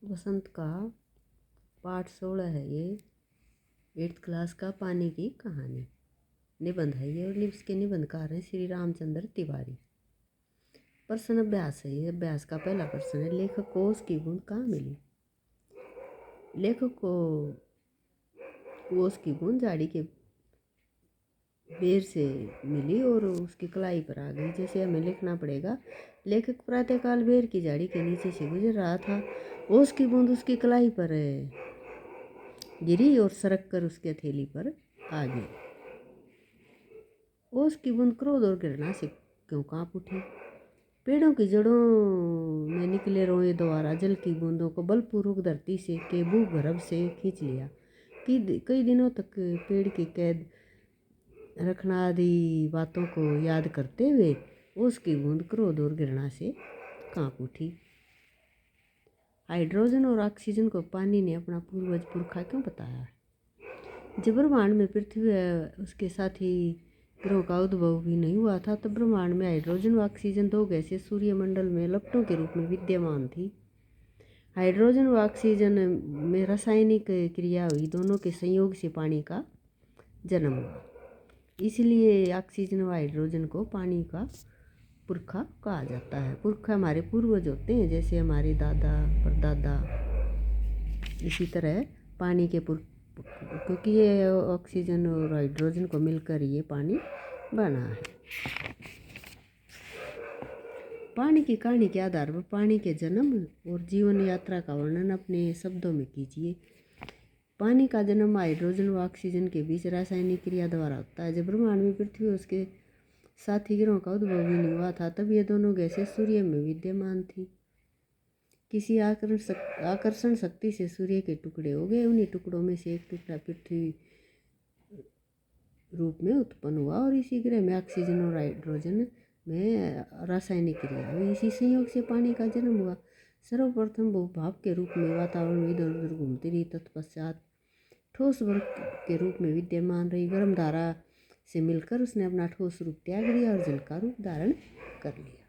वसंत का पाठ 16 है ये 8th क्लास का पानी की कहानी निबंध है ये और इसके निबंधकार हैं श्री रामचंद्र तिवारी। प्रश्न अभ्यास है ये। अभ्यास का पहला प्रश्न है, लेखक को उसकी बूंद कहाँ मिली। लेखक को उसकी बूंद झाड़ी के बेर से मिली और उसकी कलाई पर आ गई। जैसे हमें लिखना पड़ेगा, लेखक प्रातःकाल बेर की झाड़ी के नीचे से गुजर रहा था। ओस की बूंद उसकी कलाई पर गिरी और सरक कर उसकी हथेली पर आ गई। ओस की बूंद क्रोध और घृणा से क्यों कांप उठी। पेड़ों की जड़ों में निकले रोए द्वारा जल की बूंदों को बलपूर्वक धरती से के भूगर्भ से खींच लिया। कई दिनों तक पेड़ की कैद रखना आदि बातों को याद करते हुए उसकी बूंद क्रोध और घृणा से कांप उठी। हाइड्रोजन और ऑक्सीजन को पानी ने अपना पूर्वज पुरखा क्यों बताया। जब ब्रह्मांड में पृथ्वी उसके साथी ग्रहों का उद्भव भी नहीं हुआ था, तब ब्रह्मांड में हाइड्रोजन व ऑक्सीजन दो गैसें सूर्यमंडल में लपटों के रूप में विद्यमान थी। हाइड्रोजन व ऑक्सीजन में रासायनिक क्रिया हुई, दोनों के संयोग से पानी का जन्म हुआ। इसलिए ऑक्सीजन व हाइड्रोजन को पानी का पुरखा कहा जाता है। पुरखा हमारे पूर्वज होते हैं, जैसे हमारे दादा परदादा। इसी तरह पानी के क्योंकि ये ऑक्सीजन और हाइड्रोजन को मिलकर ये पानी बना है। पानी की कहानी के आधार पर पानी के जन्म और जीवन यात्रा का वर्णन अपने शब्दों में कीजिए। पानी का जन्म हाइड्रोजन व ऑक्सीजन के बीच रासायनिक क्रिया द्वारा होता है। जब ब्रह्मांड में पृथ्वी उसके साथी ग्रहों का उद्भव भी नहीं हुआ था, तब ये दोनों गैसें सूर्य में विद्यमान थी। किसी आकर्षण शक्ति से सूर्य के टुकड़े हो गए। उन्हीं टुकड़ों में से एक टुकड़ा पृथ्वी रूप में उत्पन्न हुआ और इसी ग्रह में ऑक्सीजन और हाइड्रोजन में रासायनिक क्रिया हुई। इसी संयोग से पानी का जन्म हुआ। सर्वप्रथम भूभाप के रूप में वातावरण में इधर उधर घूमती रही। तत्पश्चात ठोस वर्ग के रूप में विद्यमान रही। गर्म धारा से मिलकर उसने अपना ठोस रूप त्याग दिया और जल का रूप धारण कर लिया।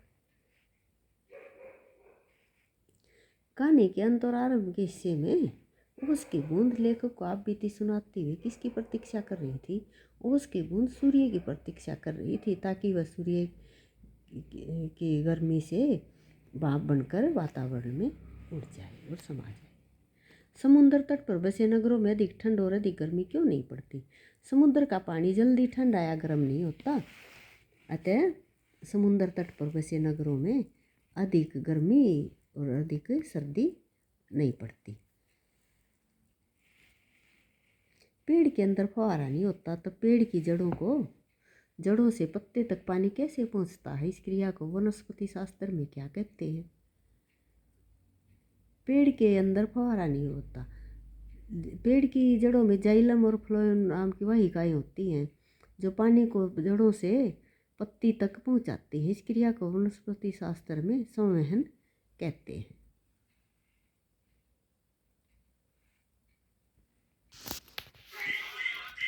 कहानी के अंत और आरंभ के हिस्से में ओस की बूंद लेखक को आप बीती सुनाती हुई किसकी प्रतीक्षा कर रही थी। ओस की बूंद सूर्य की प्रतीक्षा कर रही थी, ताकि वह सूर्य की गर्मी से भाप बनकर वातावरण में उड़ जाए और समा जाए। समुद्र तट पर बसे नगरों में अधिक ठंड और अधिक गर्मी क्यों नहीं पड़ती। समुद्र का पानी जल्दी ठंडा या गर्म नहीं होता, अतः समुद्र तट पर बसे नगरों में अधिक गर्मी और अधिक सर्दी नहीं पड़ती। पेड़ के अंदर फुहारा नहीं होता, तब पेड़ की जड़ों से पत्ते तक पानी कैसे पहुंचता है। इस क्रिया को वनस्पति शास्त्र में क्या कहते हैं। पेड़ के अंदर फुहारा नहीं होता। पेड़ की जड़ों में जाइलम और फ्लोएम नाम की वाहिकाएं होती हैं, जो पानी को जड़ों से पत्ती तक पहुंचाती है। इस क्रिया को वनस्पति शास्त्र में संवहन कहते हैं।